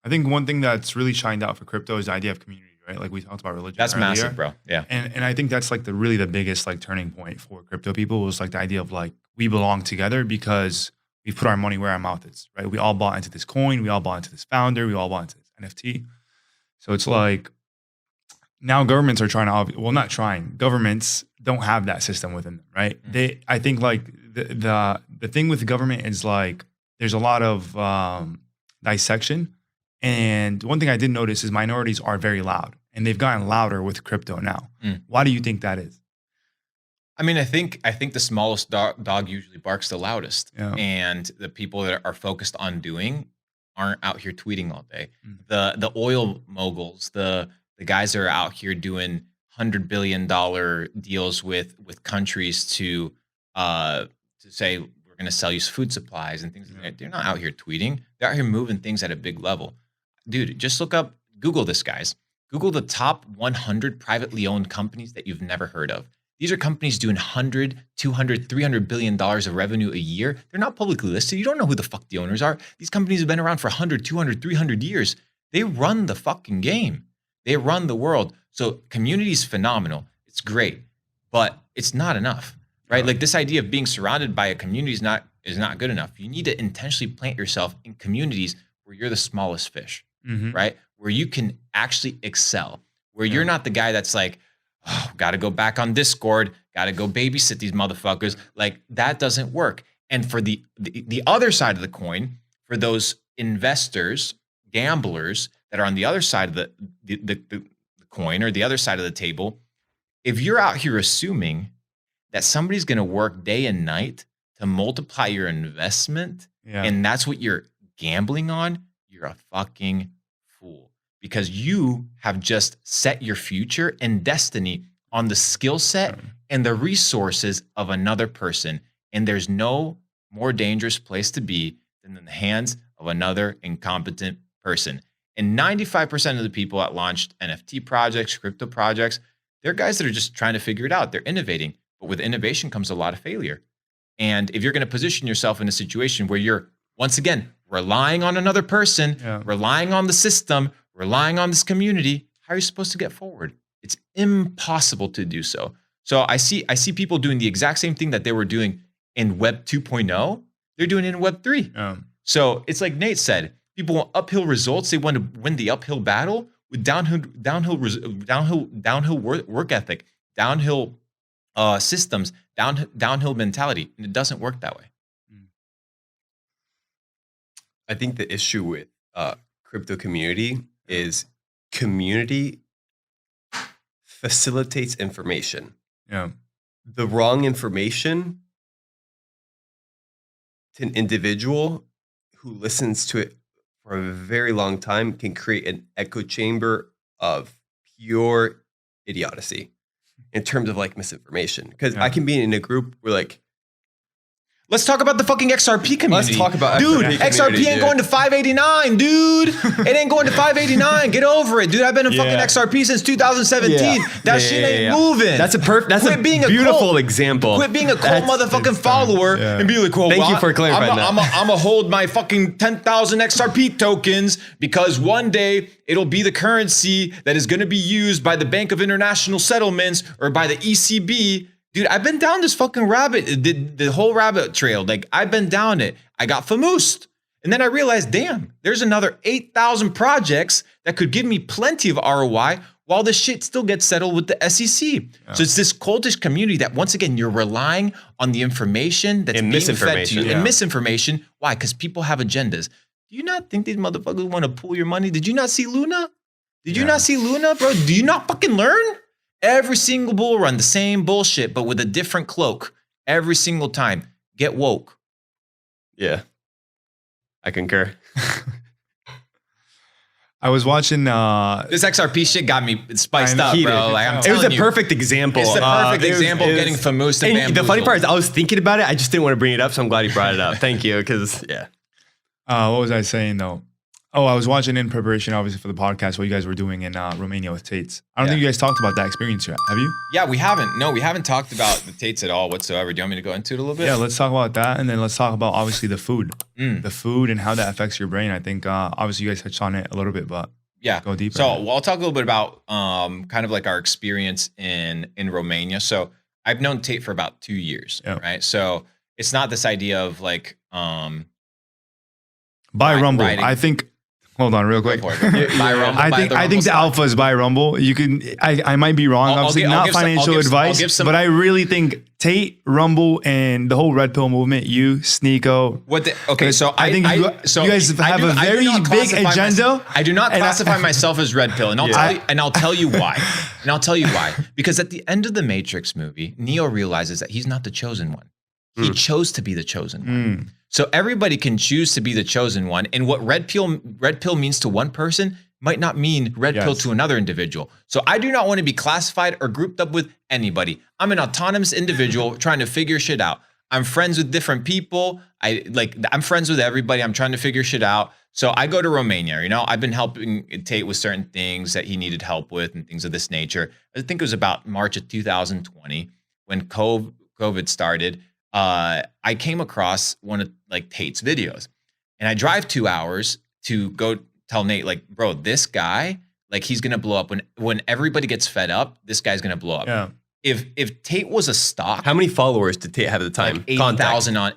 I think one thing that's really shined out for crypto is the idea of community, right? Like we talked about religion. That's earlier. massive, bro. Yeah. And I think that's like the biggest like turning point for crypto people was like the idea of like we belong together because we put our money where our mouth is, right? We all bought into this coin, we all bought into this founder, we all bought into this NFT. So it's like now governments are trying to, well, not trying. Governments don't have that system within them, right? I think like the thing with the government is like there's a lot of dissection. And one thing I did notice is minorities are very loud, and they've gotten louder with crypto now. Why do you think that is? I mean, I think the smallest dog usually barks the loudest, and the people that are focused on doing aren't out here tweeting all day. The oil moguls, the guys that are out here doing $100 billion deals with countries to say we're going to sell you food supplies and things like that. They're not out here tweeting. They're out here moving things at a big level. Dude, just Google this, guys. Google the top 100 privately owned companies that you've never heard of. These are companies doing $100, $200, $300 billion of revenue a year. They're not publicly listed. You don't know who the fuck the owners are. These companies have been around for 100, 200, 300 years. They run the fucking game. They run the world. So community is phenomenal. It's great, but it's not enough, right? Like this idea of being surrounded by a community is not good enough. You need to intentionally plant yourself in communities where you're the smallest fish, right? Where you can actually excel, where you're not the guy that's like, oh, got to go back on Discord, got to go babysit these motherfuckers. Like that doesn't work. And for the other side of the coin, for those investors, gamblers that are on the other side of the coin or the other side of the table, if you're out here assuming that somebody's going to work day and night to multiply your investment, and that's what you're gambling on, you're a fucking fool. Because you have just set your future and destiny on the skill set and the resources of another person. And there's no more dangerous place to be than in the hands of another incompetent person. And 95% of the people that launched NFT projects, crypto projects, they're guys that are just trying to figure it out. They're innovating. But with innovation comes a lot of failure. And if you're going to position yourself in a situation where you're, once again, relying on another person, relying on the system, relying on this community, how are you supposed to get forward? It's impossible to do so. So I see people doing the exact same thing that they were doing in Web 2.0. They're doing it in Web 3. So it's like Nate said, people want uphill results. They want to win the uphill battle with downhill work ethic, downhill systems, downhill mentality, and it doesn't work that way. I think the issue with crypto community is community facilitates information. The wrong information to an individual who listens to it for a very long time can create an echo chamber of pure idiocy in terms of like misinformation. Because I can be in a group where like, let's talk about the fucking XRP community. Let's talk about XRP ain't going to 589, dude. It ain't going to 589. Get over it, dude. I've been in fucking XRP since 2017. That shit ain't moving. That's a beautiful example. Quit being a cold motherfucking follower and be like, well, thank you for clarifying that. I'm gonna hold my fucking 10,000 XRP tokens because one day it'll be the currency that is going to be used by the Bank of International Settlements or by the ECB. Dude, I've been down this fucking the whole rabbit trail. Like, I've been down it. I got famoosed. And then I realized, damn, there's another 8,000 projects that could give me plenty of ROI while this shit still gets settled with the SEC. So it's this cultish community that, once again, you're relying on the information that's being fed to you. And misinformation. Why? Because people have agendas. Do you not think these motherfuckers want to pull your money? Did you not see Luna? Did you not see Luna, bro? Do you not fucking learn? Every single bull run, the same bullshit, but with a different cloak. Every single time. Get woke. Yeah. I concur. I was watching this XRP shit got me spiced up, bro. Like, it was a perfect example. It's the perfect example of getting famoosed and bamboozled. The funny part is I was thinking about it. I just didn't want to bring it up, so I'm glad you brought it up. Thank you, because what was I saying though? Oh, I was watching in preparation, obviously, for the podcast, what you guys were doing in Romania with Tates. I don't think you guys talked about that experience yet. Have you? Yeah, we haven't. No, we haven't talked about the Tates at all whatsoever. Do you want me to go into it a little bit? Yeah, let's talk about that. And then let's talk about, obviously, the food. The food and how that affects your brain. I think, obviously, you guys touched on it a little bit, but yeah, go deeper. So I'll talk a little bit about kind of like our experience in Romania. So I've known Tate for about 2 years, right? So it's not this idea of like buy Rumble. I think. Hold on, real quick. Buy Rumble. I think the alpha is buy Rumble. You can. I might be wrong. Obviously, not financial advice, but I really think Tate, Rumble, and the whole Red Pill movement. You, Sneeko. Okay, so I think you guys have a very big agenda. I do not classify myself as Red Pill, and I'll tell you why. And I'll tell you why. Because at the end of the Matrix movie, Neo realizes that he's not the chosen one. He chose to be the chosen one. So everybody can choose to be the chosen one. And what red pill means to one person might not mean red pill to another individual. So I do not want to be classified or grouped up with anybody. I'm an autonomous individual trying to figure shit out. I'm friends with different people. I'm friends with everybody. I'm trying to figure shit out. So I go to Romania, I've been helping Tate with certain things that he needed help with and things of this nature. I think it was about March of 2020 when COVID started. I came across one of like Tate's videos, and I drive 2 hours to go tell Nate, like, bro, this guy, like, he's gonna blow up when everybody gets fed up. This guy's gonna blow up. Yeah. If Tate was a stock, how many followers did Tate have at the time? Like 80,000 on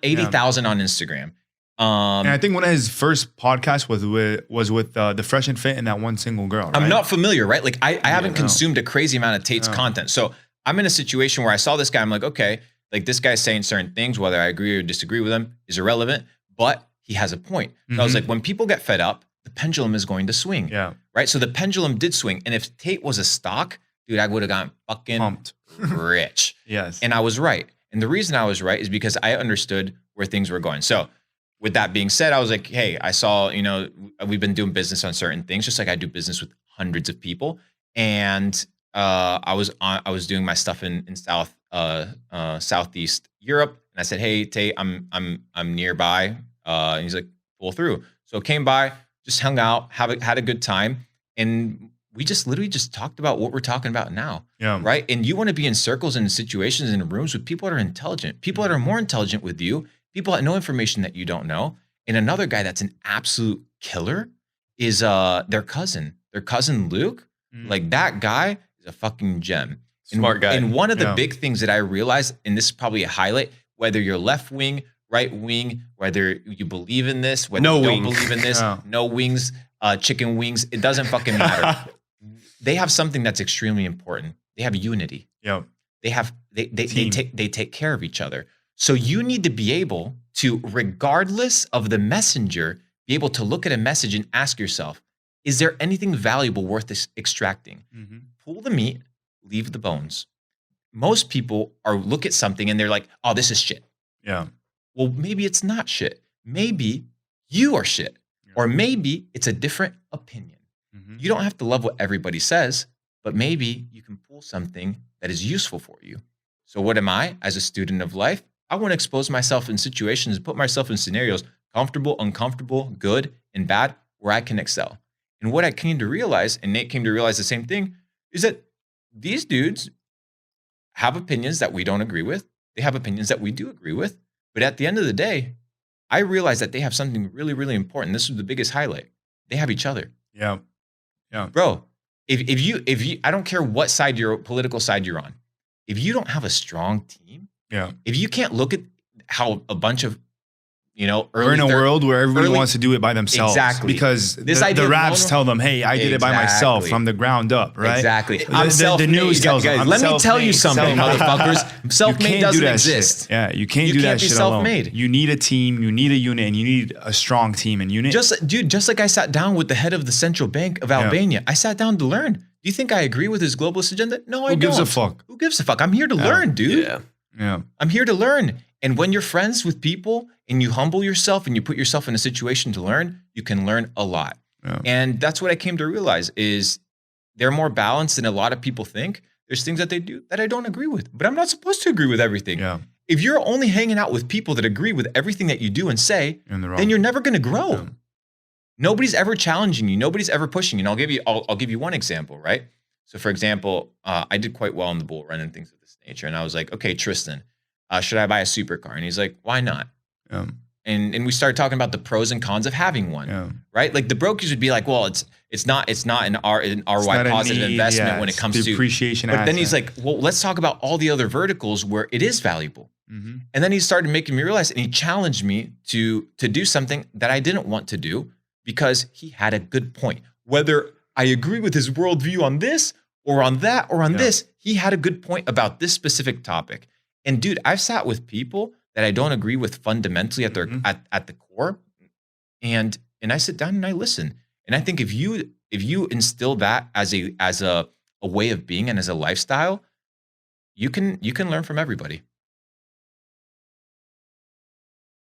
Instagram. And I think one of his first podcasts was with the Fresh and Fit and that one single girl. Right? I'm not familiar, right? Like I haven't consumed a crazy amount of Tate's content, so I'm in a situation where I saw this guy. I'm like, okay. Like this guy's saying certain things, whether I agree or disagree with him is irrelevant, but he has a point. So I was like, when people get fed up, the pendulum is going to swing. Yeah. Right. So the pendulum did swing. And if Tate was a stock, dude, I would have gotten fucking pumped. Rich. Yes. And I was right. And the reason I was right is because I understood where things were going. So with that being said, I was like, hey, I saw, we've been doing business on certain things, just like I do business with hundreds of people. And I was doing my stuff in Southeast Europe, and I said, "Hey, Tate, I'm nearby." And he's like, "Pull through." So came by, just hung out, had a good time, and we just literally just talked about what we're talking about now. Yeah. Right. And you want to be in circles and situations and in rooms with people that are intelligent, people that are more intelligent with you, people that know information that you don't know. And another guy that's an absolute killer is their cousin Luke. Like that guy is a fucking gem. Smart guy. And one of the big things that I realized, and this is probably a highlight, whether you're left wing, right wing, whether you believe in this, whether you don't believe in this, no wings, chicken wings, it doesn't fucking matter. They have something that's extremely important. They have unity. Yeah. They take care of each other. So you need to be able to, regardless of the messenger, be able to look at a message and ask yourself, is there anything valuable worth extracting? Pull the meat, leave the bones. Most people look at something and they're like, oh, this is shit. Yeah. Well, maybe it's not shit. Maybe you are shit. Yeah. Or maybe it's a different opinion. You don't have to love what everybody says, but maybe you can pull something that is useful for you. So what am I as a student of life? I want to expose myself in situations and put myself in scenarios, comfortable, uncomfortable, good, and bad, where I can excel. And what I came to realize, and Nate came to realize the same thing, is that these dudes have opinions that we don't agree with. They have opinions that we do agree with. But at the end of the day, I realized that they have something really, really important. This is the biggest highlight. They have each other. Yeah. Yeah. Bro, if you, I don't care what side political side you're on. If you don't have a strong team, if you can't look at how a bunch of, we're in a world where everybody wants to do it by themselves. Exactly. Because the raps tell them, hey, I did it by myself from the ground up, right? Exactly. The news tells them. Let me tell you something, motherfuckers. Self-made doesn't exist. Yeah, you can't do that shit alone. You need a team, you need a unit, and you need a strong team and unit. Just like I sat down with the head of the Central Bank of Albania. I sat down to learn. Do you think I agree with his globalist agenda? No, I don't. Who gives a fuck? Who gives a fuck? I'm here to learn, dude. Yeah. I'm here to learn. And when you're friends with people and you humble yourself and you put yourself in a situation to learn, you can learn a lot. Yeah. And that's what I came to realize is they're more balanced than a lot of people think. There's things that they do that I don't agree with, but I'm not supposed to agree with everything. Yeah. If you're only hanging out with people that agree with everything that you do and say, then you're never going to grow. Yeah. Nobody's ever challenging you. Nobody's ever pushing you. And I'll give you one example, right? So for example, I did quite well in the bull run and things of this nature. And I was like, okay, Tristan, should I buy a supercar? And he's like, why not? And we started talking about the pros and cons of having one, right? Like the brokers would be like, well, it's not an ROI positive investment when it comes to appreciation. But then he's like, well, let's talk about all the other verticals where it is valuable. And then he started making me realize, and he challenged me to do something that I didn't want to do because he had a good point. Whether I agree with his worldview on this or on that or on this, he had a good point about this specific topic. And dude, I've sat with people that I don't agree with fundamentally at their at the core, and I sit down and I listen. And I think if you instill that as a way of being and as a lifestyle, you can learn from everybody.